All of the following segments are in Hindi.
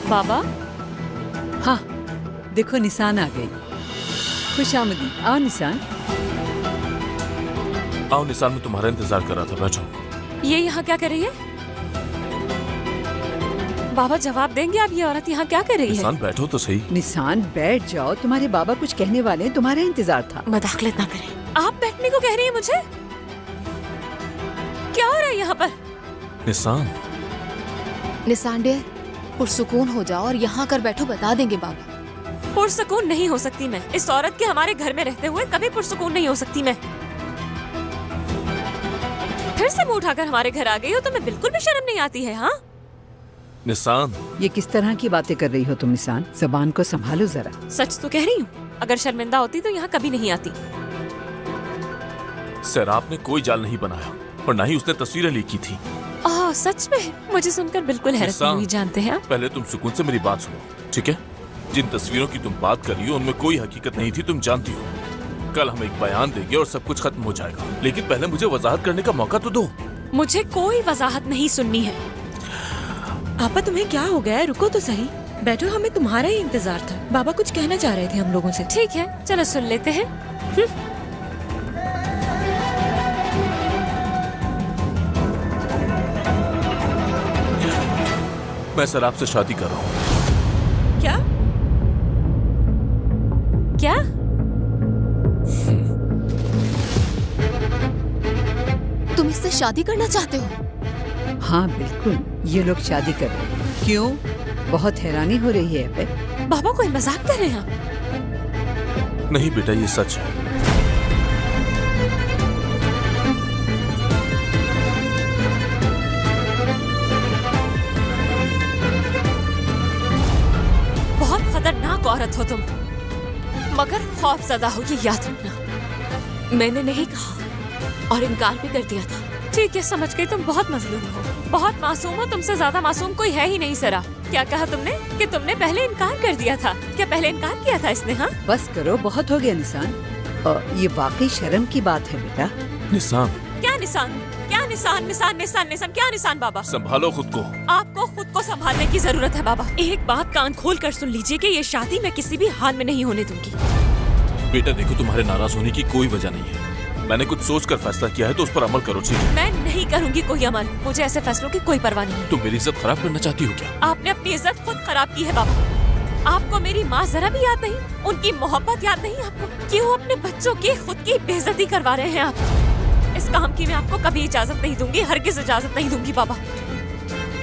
बाबा। हाँ देखो निशान आ गई। खुशामदी। आओ निशान। आओ निशान, मैं तुम्हारा इंतजार कर रहा था, बैठो। ये यहाँ क्या कर रही है? बाबा जवाब देंगे आप, ये औरत यहाँ क्या कर रही है? निशान बैठो तो सही। निशान बैठ जाओ, तुम्हारे बाबा कुछ कहने वाले हैं, तुम्हारा इंतजार था। मदाखलत ना करें। आप बैठने को कह रही है मुझे? क्या हो रहा है यहाँ पर? निशान। निशान डियर, पुरसुकून हो जाओ और यहाँ कर बैठो, बता देंगे बाबा। पुरसुकून नहीं हो सकती मैं। इस औरत के हमारे घर में रहते हुए कभी पुरसुकून नहीं हो सकती मैं। फिर से मुंह उठाकर हमारे घर आ गई हो, तो मैं बिल्कुल भी शर्म नहीं आती है। हाँ निशान, ये किस तरह की बातें कर रही हो तुम निशान? जबान को संभालो जरा। सच तो कह रही हूँ, अगर शर्मिंदा होती तो यहाँ कभी नहीं आती। सर आपने कोई जाल नहीं बनाया और ना ही उसने तस्वीरें लीक की थी। सच में मुझे सुनकर बिल्कुल हैरत हुई। जानते हैं आप, पहले तुम सुकून से मेरी बात सुनो, ठीक है? जिन तस्वीरों की तुम बात कर रही हो उनमें कोई हकीकत नहीं थी, तुम जानती हो। कल हम एक बयान देंगे और सब कुछ खत्म हो जाएगा, लेकिन पहले मुझे वजाहत करने का मौका तो दो। मुझे कोई वजाहत नहीं सुननी है। आपा तुम्हें क्या हो गया है? रुको तो सही, बैठो, हमें तुम्हारा ही इंतजार था। बाबा कुछ कहना चाह रहे थे हम लोगों से। ठीक है, चलो सुन लेते हैं। मैं सर आपसे शादी कर रहा हूँ। क्या? क्या? तुम इससे शादी करना चाहते हो? हाँ बिल्कुल, ये लोग शादी कर रहे हैं। क्यों? बहुत हैरानी हो रही है पे? बाबा कोई मजाक कर रहे हैं आप? नहीं बेटा, ये सच है। बहुत खतरनाक औरत हो तुम, मगर खौफजदा हो, ये याद रखना। मैंने नहीं कहा और इनकार भी कर दिया था। ठीक है, समझ गई, तुम बहुत मजलूम हो, बहुत मासूम हो। तुमसे ज्यादा मासूम कोई है ही नहीं। सरा, क्या कहा तुमने कि तुमने पहले इनकार कर दिया था? क्या पहले इनकार किया था इसने? हाँ बस करो, बहुत हो गया निशान। ये वाकई शर्म की बात है बेटा। निशान। क्या निशान? क्या निशान? निशान निशान निशान, क्या निशान? बाबा संभालो खुद को। आपको खुद को संभालने की जरूरत है बाबा। एक बात कान खोल कर सुन लीजिए कि ये शादी मैं किसी भी हाल में नहीं होने दूंगी। बेटा देखो, तुम्हारे नाराज होने की कोई वजह नहीं है। मैंने कुछ सोच कर फैसला किया है तो उस पर अमल करो, ठीक है? मैं नहीं करूंगी कोई अमल। मुझे ऐसे फैसलों की कोई परवाह नहीं है। तुम मेरी इज्जत खराब करना चाहती हो क्या? आपने अपनी इज्जत खुद खराब की है बाबा। आपको मेरी माँ जरा भी याद नहीं? उनकी मोहब्बत याद नहीं आपको? क्यों अपने बच्चों की खुद की बेइज्जती करवा रहे हैं आप? इस काम की मैं आपको कभी इजाजत नहीं दूंगी, हरगिज इजाजत नहीं दूंगी बाबा।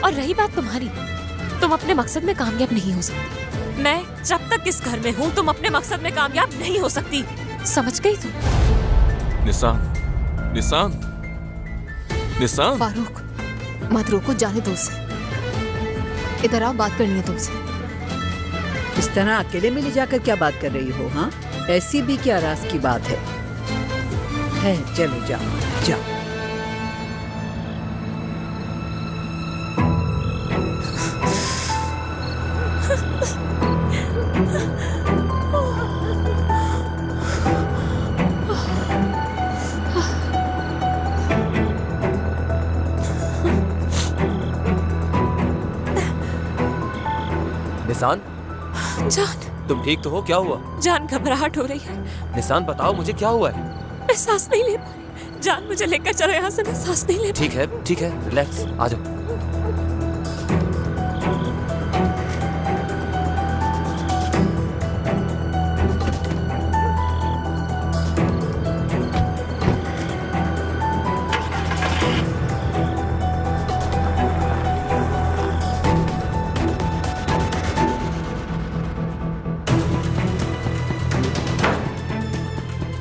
और रही बात तुम्हारी, तुम अपने मकसद में कामयाब नहीं हो सकती। मैं जब तक इस घर में हूँ, तुम अपने मकसद में कामयाब नहीं हो सकती। समझ गई तुम? निशान, निशान, निशान। फारूक, मत रोको, जाने दो उसे। इधर आओ, बात करनी है तुमसे। इस तरह अकेले में ले जाकर क्या बात कर रही हो? हाँ, ऐसी भी क्या राज की बात है? चलो जाओ जाओ। निशान, जान, तुम ठीक तो हो? क्या हुआ? जान घबराहट हो रही है। निशान बताओ मुझे क्या हुआ है? मैं सांस नहीं ले पा रही। जान मुझे लेकर चलो यहाँ से, मैं सांस नहीं ले पा ठीक है, रिलैक्स, आ जाओ।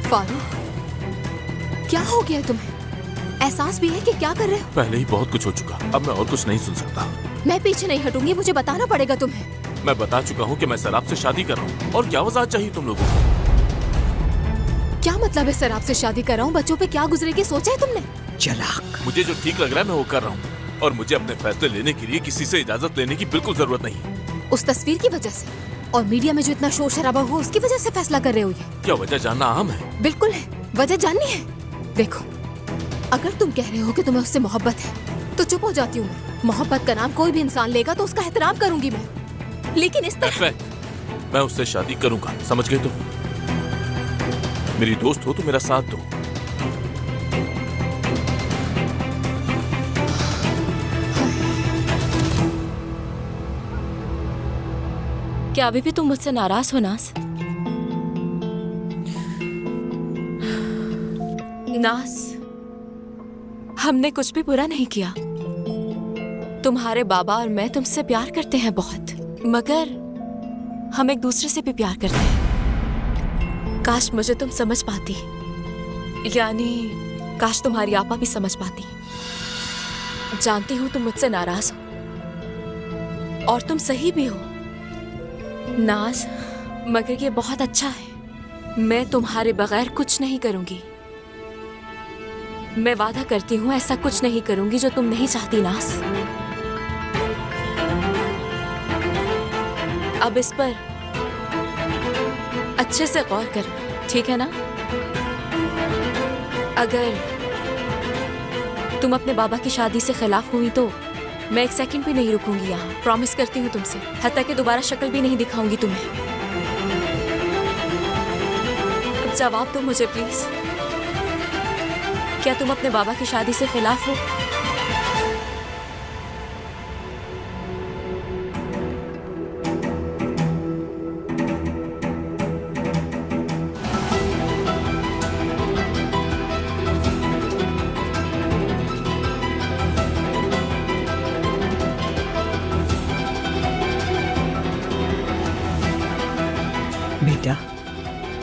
फारूक, क्या हो गया तुम्हें? एहसास भी है कि क्या कर रहे हो? पहले ही बहुत कुछ हो चुका, अब मैं और कुछ नहीं सुन सकता। मैं पीछे नहीं हटूंगी, मुझे बताना पड़ेगा तुम्हें। मैं बता चुका हूँ कि मैं सराब से शादी कर रहा हूँ, और क्या वजह चाहिए तुम लोगों को? क्या मतलब है सर आपसे शादी कर रहा हूँ? बच्चों पे क्या गुजरेगी सोचा है तुमने? चलाक। मुझे जो ठीक लग रहा है मैं वो कर रहा हूँ, और मुझे अपने फैसले लेने के लिए किसी से इजाजत लेने की बिल्कुल जरूरत नहीं। उस तस्वीर की वजह से और मीडिया में जो इतना शोर शराबा हुआ उसकी वजह से फैसला कर रहे हो ये? क्या वजह जानना आम है? बिल्कुल है, वजह जाननी है। देखो, अगर तुम कह रहे हो कि तुम्हें उससे मोहब्बत है तो चुप हो जाती हूँ मैं। मोहब्बत का नाम कोई भी इंसान लेगा तो उसका एहतराम करूंगी मैं। लेकिन इस तरह एपेक, मैं उससे शादी करूंगा, समझ गए तुम? मेरी दोस्त हो तो मेरा साथ दो। क्या अभी भी तुम मुझसे नाराज हो नाज? नाज, हमने कुछ भी बुरा नहीं किया। तुम्हारे बाबा और मैं तुमसे प्यार करते हैं बहुत, मगर हम एक दूसरे से भी प्यार करते हैं। काश मुझे तुम समझ पाती, यानी काश तुम्हारी आपा भी समझ पाती। जानती हूँ तुम मुझसे नाराज हो और तुम सही भी हो नाज, मगर ये बहुत अच्छा है। मैं तुम्हारे बगैर कुछ नहीं करूंगी। मैं वादा करती हूँ ऐसा कुछ नहीं करूंगी जो तुम नहीं चाहती नाज। अब इस पर अच्छे से गौर करो, ठीक है ना? अगर तुम अपने बाबा की शादी से खिलाफ हुई तो मैं एक सेकंड भी नहीं रुकूंगी यहाँ। प्रॉमिस करती हूँ तुमसे, हत्ता कि दोबारा शक्ल भी नहीं दिखाऊंगी तुम्हें। अब जवाब दो मुझे प्लीज, क्या तुम अपने बाबा की शादी से खिलाफ हो? बेटा,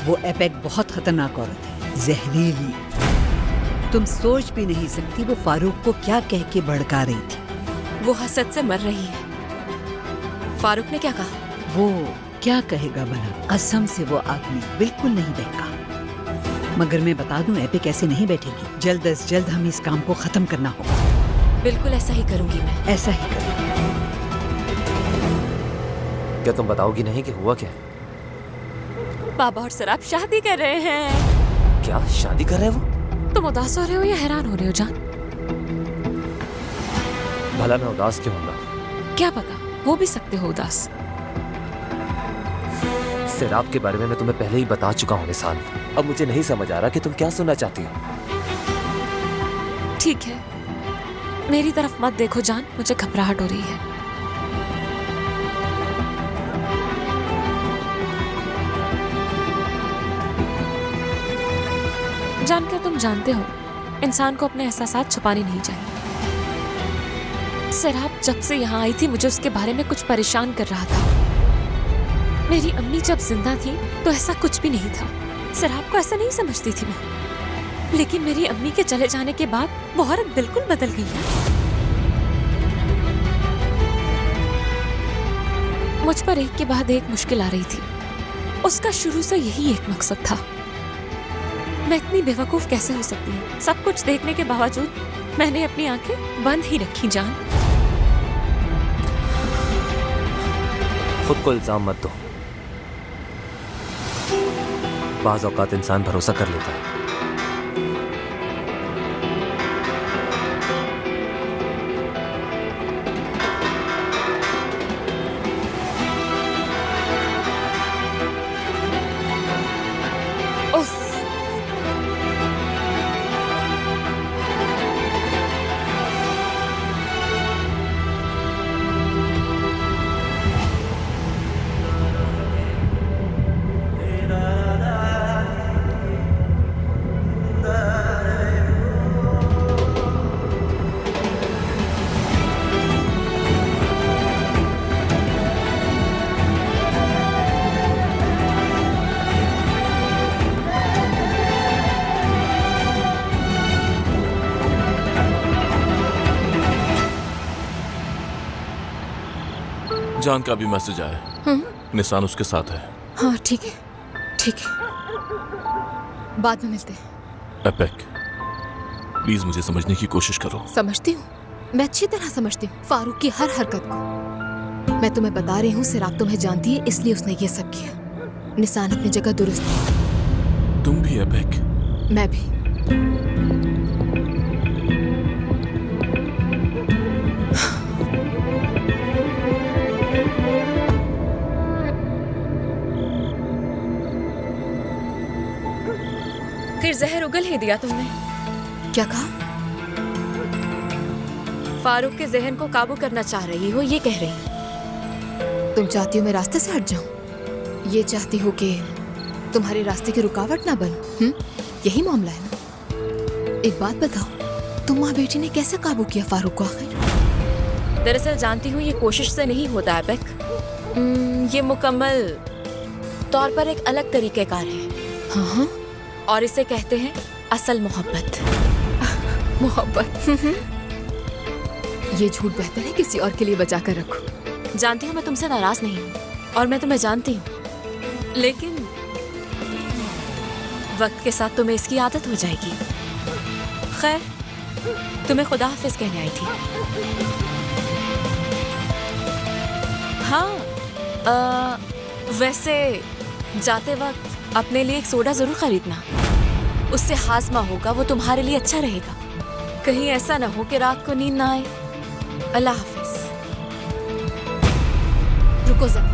वो एपेक बहुत खतरनाक औरत है, जहरीली। तुम सोच भी नहीं सकती वो फारूक को क्या कह के भड़का रही थी। वो हसद से मर रही है। फारूक ने क्या कहा? वो क्या कहेगा भला? कसम से वो आदमी बिल्कुल नहीं बहका। मगर मैं बता दूं, एपेक ऐसे नहीं बैठेगी। जल्द अज जल्द हमें इस काम को खत्म करना होगा। बिल्कुल ऐसा ही करूंगी मैं। ऐसा ही करें। क्या तुम बताओगी नहीं कि हुआ क्या? बाबा और सर आप शादी कर रहे हैं। क्या शादी कर रहे हैं वो? तुम उदास हो रहे हो या हैरान हो रहे हो जान? भला मैं उदास क्यों होगा? क्या पता, हो भी सकते हो उदास। सिराब के बारे में मैं तुम्हें पहले ही बता चुका हूँ निशान। अब मुझे नहीं समझ आ रहा कि तुम क्या सुनना चाहती हो। ठीक है, मेरी तरफ मत देखो जान, मुझे घबराहट हो रही है। जानकर तुम जानते हो, इंसान को अपने एहसासात छुपाने नहीं चाहिए। सिराब जब से यहाँ आई थी मुझे उसके बारे में कुछ परेशान कर रहा था। मेरी अम्मी जब जिंदा थी तो ऐसा कुछ भी नहीं था। सिराब को ऐसा नहीं समझती थी मैं, लेकिन मेरी अम्मी के चले जाने के बाद वो औरत बिल्कुल बदल गई है। मुझ पर एक के बाद एक मुश्किल आ रही थी। उसका शुरू से यही एक मकसद था। मैं इतनी बेवकूफ कैसे हो सकती हूँ? सब कुछ देखने के बावजूद मैंने अपनी आंखें बंद ही रखी जान। खुद को इल्जाम मत दो। बाज़ औक़ात इंसान भरोसा कर लेता है। जान का भी मैसेज आया। निशान उसके साथ है। हाँ ठीक है, ठीक है, बाद में मिलते हैं। एपेक, प्लीज मुझे समझने की कोशिश करो। समझती हूँ, मैं अच्छी तरह समझती हूँ फारूक की हर हरकत को। मैं तुम्हें बता रही हूँ, सिराब तुम्हें जानती है इसलिए उसने ये सब किया। निशान अपनी जगह दुरुस्त है। तुम भी एपेक? मैं भी। जहर उगल ही दिया तुमने। क्या कहा? फारूक के जहन को काबू करना चाह रही हो, ये कह रही हो? तुम चाहती हो मैं रास्ते से हट जाऊं? ये चाहती हो कि तुम्हारे रास्ते की रुकावट ना बनूं? यही मामला है ना? एक बात बताओ, तुम माँ बेटी ने कैसे काबू किया फारूक को आखिर? दरअसल जानती हूँ ये कोशिश से नहीं होता ऐबक। ये मुकम्मल तौर पर एक अलग तरीकेकार है। हाँ, और इसे कहते हैं असल मोहब्बत। मोहब्बत। ये झूठ बेहतर है किसी और के लिए बचा कर रखो। जानती हूँ मैं तुमसे नाराज नहीं हूँ और मैं तुम्हें जानती हूँ, लेकिन वक्त के साथ तुम्हें इसकी आदत हो जाएगी। खैर, तुम्हें खुदा हाफिज कहने आई थी। हाँ, वैसे जाते वक्त अपने लिए एक सोडा जरूर खरीदना। उससे हाजमा होगा, वो तुम्हारे लिए अच्छा रहेगा। कहीं ऐसा ना हो कि रात को नींद ना आए। अल्लाह हाफिज। रुको जरा,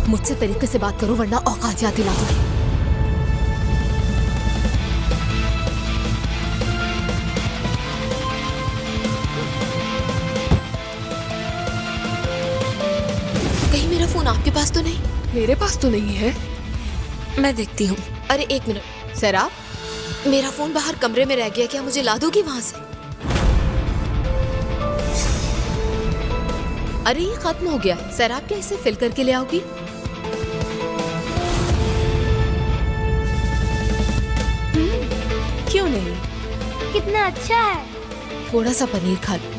मुझसे तरीके से बात करो वरना औकात याद दिला दूंगी। कहीं मेरा फोन आपके पास तो नहीं? मेरे पास तो नहीं है। मैं देखती हूँ। अरे एक मिनट, सैराब, मेरा फोन बाहर कमरे में रह गया, क्या मुझे ला दोगी वहां से? अरे ये खत्म हो गया। सैराब, क्या इसे फिल करके ले आओगी? क्यों नहीं? कितना अच्छा है। थोड़ा सा पनीर खा लो।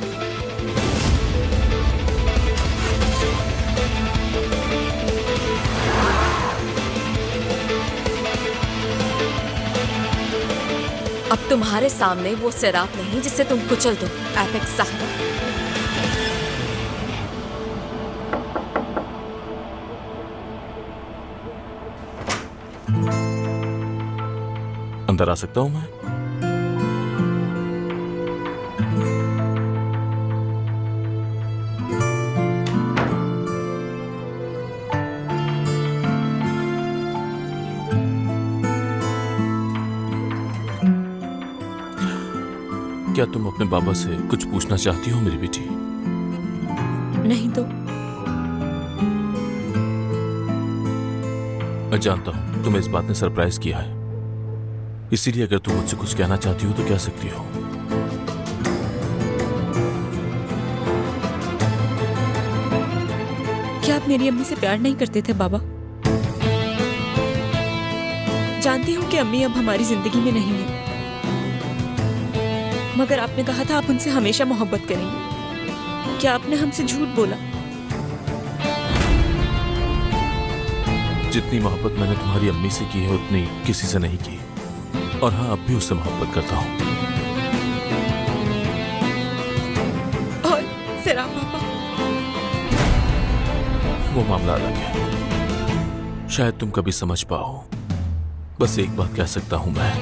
अब तुम्हारे सामने वो सैराब नहीं जिससे तुम कुचल दो, ऐबक साहिबा। अंदर आ सकता हूं मैं? क्या तुम अपने बाबा से कुछ पूछना चाहती हो मेरी बेटी? नहीं तो मैं जानता हूं तुम्हें इस बात ने सरप्राइज किया है, इसीलिए अगर तुम मुझसे कुछ कहना चाहती हो तो कह सकती हो। क्या आप मेरी अम्मी से प्यार नहीं करते थे बाबा? जानती हूँ कि अम्मी अब हमारी जिंदगी में नहीं है, मगर आपने कहा था आप उनसे हमेशा मोहब्बत करेंगे। क्या आपने हमसे झूठ बोला? जितनी मोहब्बत मैंने तुम्हारी अम्मी से की है उतनी किसी से नहीं की, और हाँ, अब भी उससे मोहब्बत करता हूँ। और सैराब पापा? वो मामला अलग है, शायद तुम कभी समझ पाओ। बस एक बात कह सकता हूं मैं,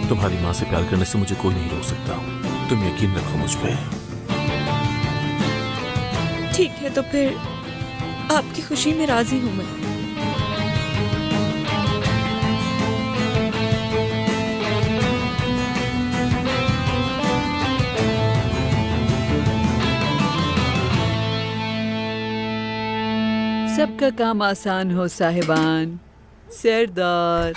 तुम्हारी माँ से प्यार करने से मुझे कोई नहीं रोक सकता। तुम यकीन रखो मुझ पे। ठीक है, तो फिर आपकी खुशी में राजी हूं मैं। सबका काम आसान हो साहिबान। सरदार,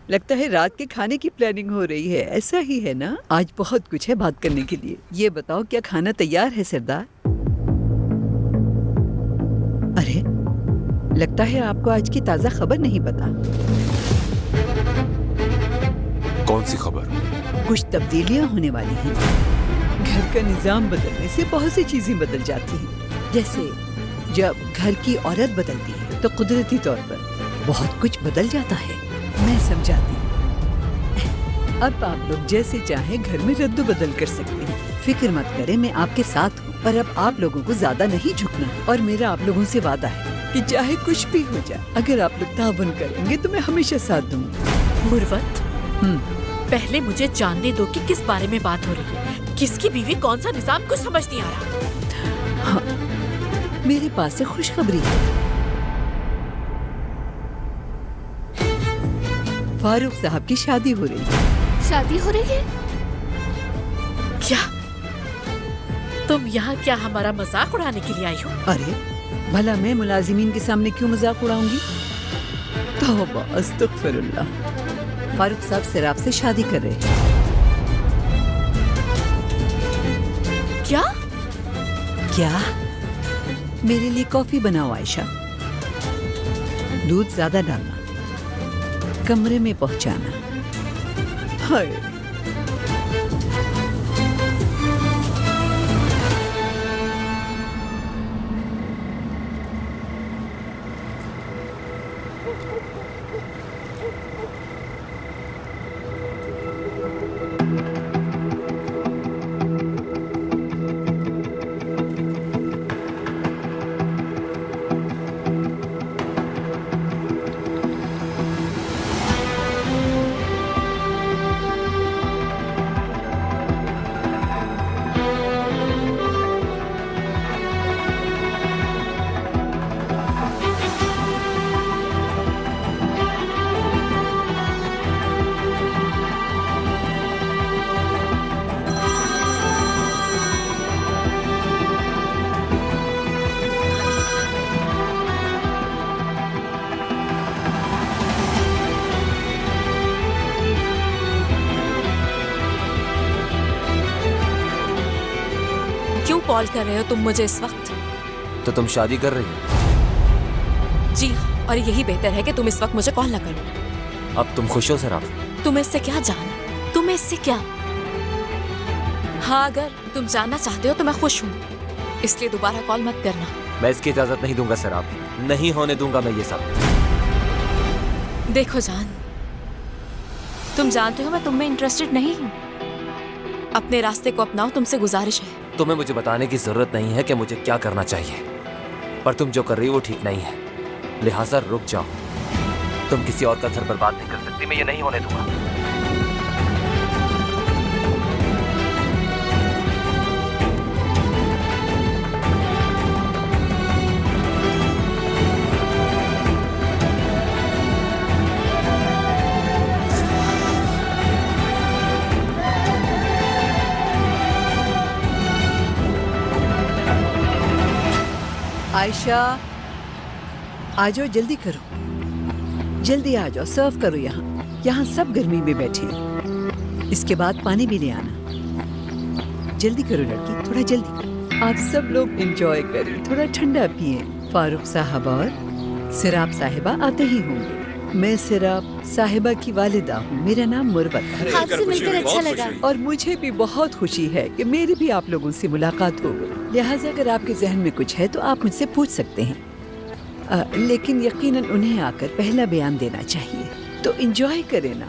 लगता है रात के खाने की प्लानिंग हो रही है, ऐसा ही है ना? आज बहुत कुछ है बात करने के लिए। ये बताओ, क्या खाना तैयार है सरदार? अरे, लगता है आपको आज की ताजा खबर नहीं पता। कौन सी खबर? कुछ तब्दीलियां होने वाली हैं। घर का निजाम बदलने से बहुत सी चीजें बदल जाती हैं। जैसे जब घर की औरत बदलती है तो कुदरती तौर पर बहुत कुछ बदल जाता है। मैं समझाती हूँ। अब आप लोग जैसे चाहें घर में रद्द बदल कर सकते हैं। फिक्र मत करें, मैं आपके साथ हूँ। पर अब आप लोगों को ज्यादा नहीं झुकना है, और मेरा आप लोगों से वादा है कि चाहे कुछ भी हो जाए, अगर आप लोग ताबन करेंगे तो मैं हमेशा साथ दूंगी। मुरवत, पहले मुझे जानने दो कि किस बारे में बात हो रही है। किसकी बीवी, कौन सा निजाम, कुछ समझ नहीं आ रहा। हाँ, मेरे पास से खुशखबरी है। फारूक साहब की शादी हो रही है। शादी हो रही है? क्या तुम यहाँ क्या हमारा मजाक उड़ाने के लिए आई हो? अरे भला मैं मुलाजिमीन के सामने क्यों मजाक उड़ाऊंगी? तौबा अस्तगफिरुल्लाह। फारूक साहब सिराब से शादी कर रहे हैं। क्या? क्या? मेरे लिए कॉफी बनाओ आयशा। दूध ज्यादा डालना, कमरे में पहुंचाना। हाय क्यों कॉल कर रहे हो तुम मुझे इस वक्त? तो तुम शादी कर रही हो? जी हाँ, और यही बेहतर है कि तुम इस वक्त मुझे कॉल न करो। अब तुम खुश हो सिराब? तुम्हें इससे क्या जान? तुम्हें इससे क्या? हाँ, अगर तुम जानना चाहते हो तो मैं खुश हूँ, इसलिए दोबारा कॉल मत करना। मैं इसकी इजाजत नहीं दूंगा सिराब, नहीं होने दूंगा मैं ये सब। देखो जान, तुम जानते हो मैं तुम में इंटरेस्टेड नहीं हूँ। अपने रास्ते को अपनाओ, तुमसे गुजारिश है। तुम्हें मुझे बताने की जरूरत नहीं है कि मुझे क्या करना चाहिए, पर तुम जो कर रही हो वो ठीक नहीं है, लिहाजा रुक जाओ। तुम किसी और का घर बर्बाद नहीं कर सकती, मैं ये नहीं होने दूंगा। आयशा आ जाओ, जल्दी करो, जल्दी आ जाओ, सर्व करो। यहाँ सब गर्मी में बैठे हैं। इसके बाद पानी भी ले आना। जल्दी करो लड़की, थोड़ा जल्दी। आप सब लोग एंजॉय करें, थोड़ा ठंडा पिए। फारूक साहब और सिराब साहिबा आते ही होंगे। मैं सिराब साहिबा की वालिदा हूँ, मेरा नाम मुरबत है। आपसे मिलकर अच्छा लगा। और मुझे भी बहुत खुशी है कि मेरी भी आप लोगों से मुलाकात हो गई। लिहाजा अगर आपके जहन में कुछ है तो आप मुझसे पूछ सकते हैं, लेकिन यकीनन उन्हें आकर पहला बयान देना चाहिए। तो एंजॉय करें ना,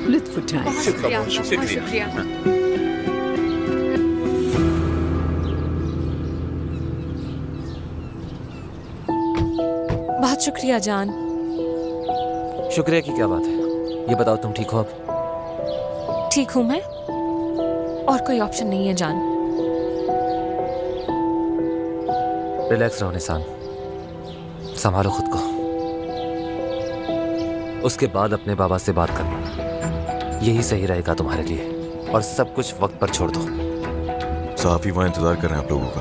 लुत्फ उठाएं। बहुत शुक्रिया, बहुत शुक्रिया। बहुत शुक्रिया जान। शुक्रिया की क्या बात है? ये बताओ तुम ठीक हो अब? ठीक हूँ मैं, और कोई ऑप्शन नहीं है जान। रिलैक्स रहो निसान, संभालो खुद को। उसके बाद अपने बाबा से बात करना, यही सही रहेगा तुम्हारे लिए। और सब कुछ वक्त पर छोड़ दो। सहाफी वहाँ इंतजार कर रहे हैं आप लोगों का,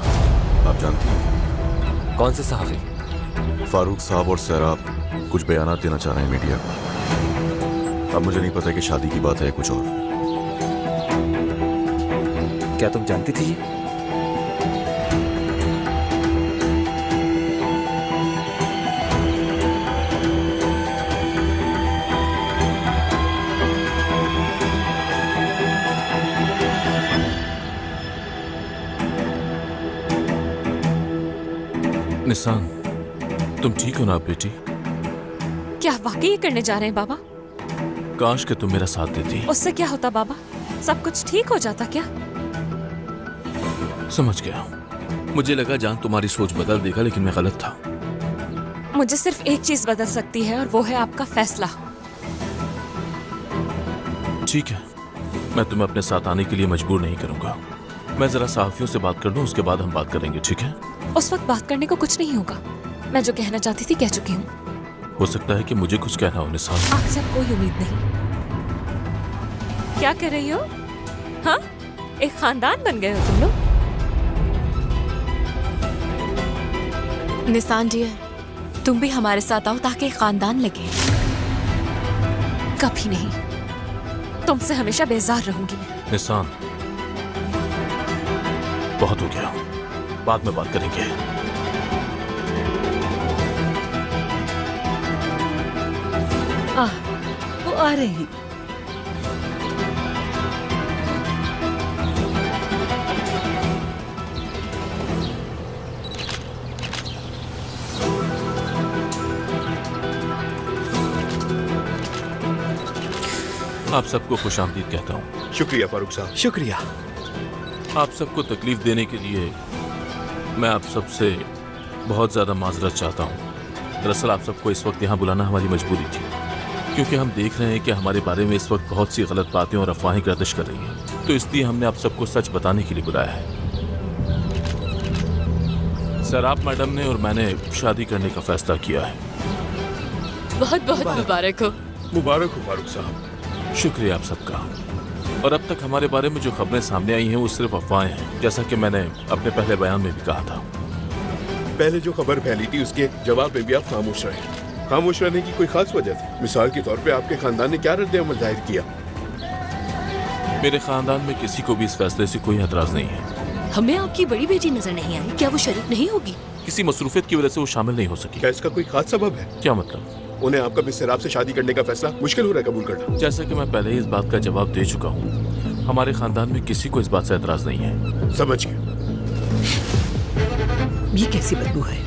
आप जानती हैं। कौन से सहाफी? फारूक साहब और सैराब कुछ बयानात देना चाह रहे हैं मीडिया को। अब मुझे नहीं पता कि शादी की बात है कुछ और। क्या तुम जानती थी? निसान, तुम ठीक हो ना बेटी? क्या वाकई ये करने जा रहे हैं बाबा? काश कि तुम मेरा साथ देती। उससे क्या होता बाबा? सब कुछ ठीक हो जाता क्या? समझ गया। मुझे लगा जान तुम्हारी सोच बदल देगा, लेकिन मैं गलत था। मुझे सिर्फ एक चीज बदल सकती है और वो है आपका फैसला। ठीक है, मैं तुम्हें अपने साथ आने के लिए मजबूर नहीं करूंगा। मैं जरा सहाफियों से बात कर लूं, उसके बाद हम बात करेंगे, ठीक है? उस वक्त बात करने को कुछ नहीं होगा। मैं जो कहना चाहती थी कह चुकी हूँ। हो सकता है कि मुझे कुछ कहना हो निसार। आपसे अब कोई उम्मीद नहीं। क्या कर रही हो? हाँ, एक खानदान बन गए हो तुम लोग। निसान डियर, तुम भी हमारे साथ आओ ताकि खानदान लगे। कभी नहीं, तुमसे हमेशा बेजार रहूंगी मैं। निसान, बहुत हो गया, बाद में बात करेंगे। वो आ रहे हैं। आप सबको खुशामदीद कहता हूँ। शुक्रिया फारूक साहब, शुक्रिया। आप सबको तकलीफ देने के लिए मैं आप सबसे बहुत ज़्यादा माजरत चाहता हूँ। दरअसल आप सबको इस वक्त यहाँ बुलाना हमारी मजबूरी थी, क्योंकि हम देख रहे हैं कि हमारे बारे में इस वक्त बहुत सी गलत बातें और अफवाहें गर्दिश कर रही हैं। तो इसलिए हमने आप सबको सच बताने के लिए बुलाया है। सर, आप मैडम ने और मैंने शादी करने का फैसला किया है। बहुत बहुत मुबारक हो। मुबारक हो फारूक साहब। शुक्रिया आप सबका। और अब तक हमारे बारे में जो खबरें सामने आई हैं वो सिर्फ अफवाहें हैं, जैसा कि मैंने अपने पहले बयान में भी कहा था। पहले जो खबर फैली थी उसके जवाब में भी आप खामोश रहे। खामोश रहने की कोई खास वजह थी? मिसाल के तौर पे आपके खानदान ने क्या रद्द-ए-अमल जाहिर किया? मेरे खानदान में किसी को भी इस फैसले से कोई एतराज नहीं है। हमें आपकी बड़ी बेटी नजर नहीं आई, क्या वो शरीक नहीं होगी? किसी मसरूफियत की वजह से वो शामिल नहीं हो सकी। क्या इसका कोई खास सबब है? क्या मतलब? उन्हें आपका मिस्टर से शादी करने का फैसला मुश्किल हो रहा है कबूल करना। जैसा कि मैं पहले ही इस बात का जवाब दे चुका हूँ, हमारे खानदान में किसी को इस बात से एतराज नहीं है। समझ गया। ये कैसी बदबू है?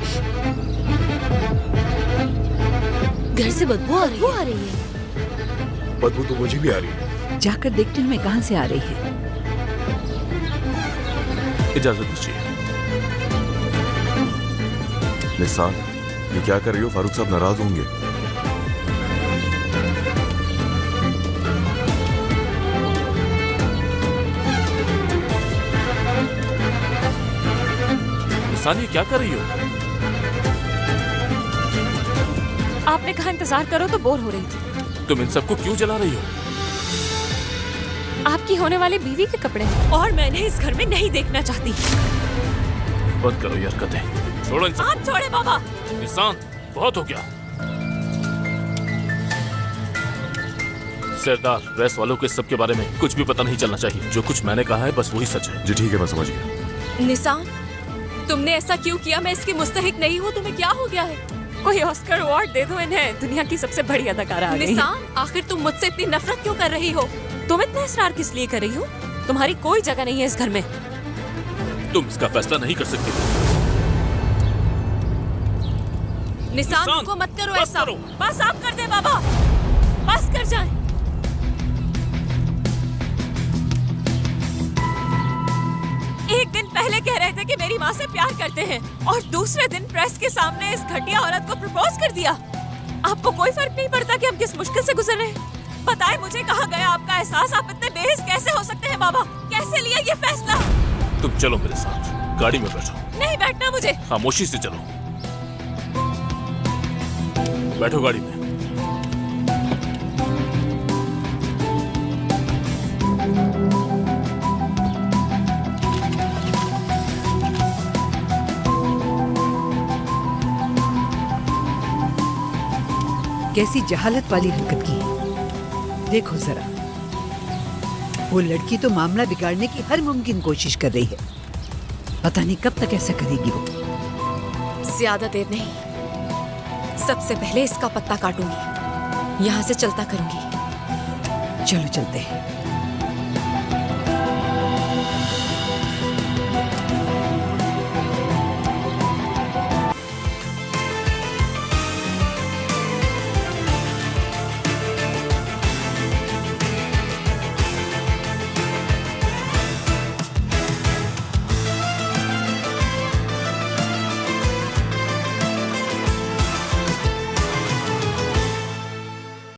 घर से बदबू आ रही है। बदबू तो मुझे भी आ रही है। जाकर देखती हूँ मैं कहाँ से आ रही है। इजाजत दीजिए। निसान, ये क्या कर रही हो? फारूक साहब नाराज होंगे। निसान, ये क्या कर रही हो? आपने कहा इंतजार करो तो बोर हो रही थी। तुम इन सबको क्यों जला रही हो? आपकी होने वाली बीवी के कपड़े हैं और मैं इन्हें इस घर में नहीं देखना चाहती। बंद करो ये हरकतें। छोड़ो इन सब। आप छोड़े बाबा। निसान, बहुत हो गया। सरदार, प्रेस वालों को इस सब के बारे में कुछ भी पता नहीं चलना चाहिए। जो कुछ मैंने कहा है बस वही सच है। जी ठीक है, मैं समझ गया। निसान, तुमने ऐसा क्यों किया? मैं इसकी मुस्तहिक नहीं हूँ। तुम्हें क्या हो गया है? कोई ऑस्कर अवार्ड दे दो इन्हें। दुनिया की सबसे बड़ी अदाकारा आ गई है। निसान, आखिर तुम मुझसे इतनी नफरत क्यों कर रही हो? तुम इतना इसरार किस लिए कर रही हो? तुम्हारी कोई जगह नहीं है इस घर में। तुम इसका फैसला नहीं कर सकते। निसान, रुको मत करो बस ऐसा। करो। बस आप कर दे बाबा, बस कर जाएं। एक दिन पहले कह रहे थे कि मेरी माँ से प्यार करते हैं और दूसरे दिन प्रेस के सामने इस घटिया औरत को प्रपोज कर दिया। आपको कोई फर्क नहीं पड़ता कि हम किस मुश्किल से गुजर रहे हैं? बताएं मुझे, कहाँ गया आपका एहसास? आप इतने बेहिस कैसे हो सकते हैं बाबा? कैसे लिया ये फैसला? तुम चलो मेरे साथ, गाड़ी में बैठो। नहीं बैठना मुझे। खामोशी से चलो। बैठो गाड़ी में। कैसी जहालत वाली हरकत की है। देखो जरा, वो लड़की तो मामला बिगाड़ने की हर मुमकिन कोशिश कर रही है। पता नहीं कब तक ऐसा करेगी वो। ज्यादा देर नहीं, सबसे पहले इसका पत्ता काटूंगी, यहाँ से चलता करूंगी। चलो चलते हैं।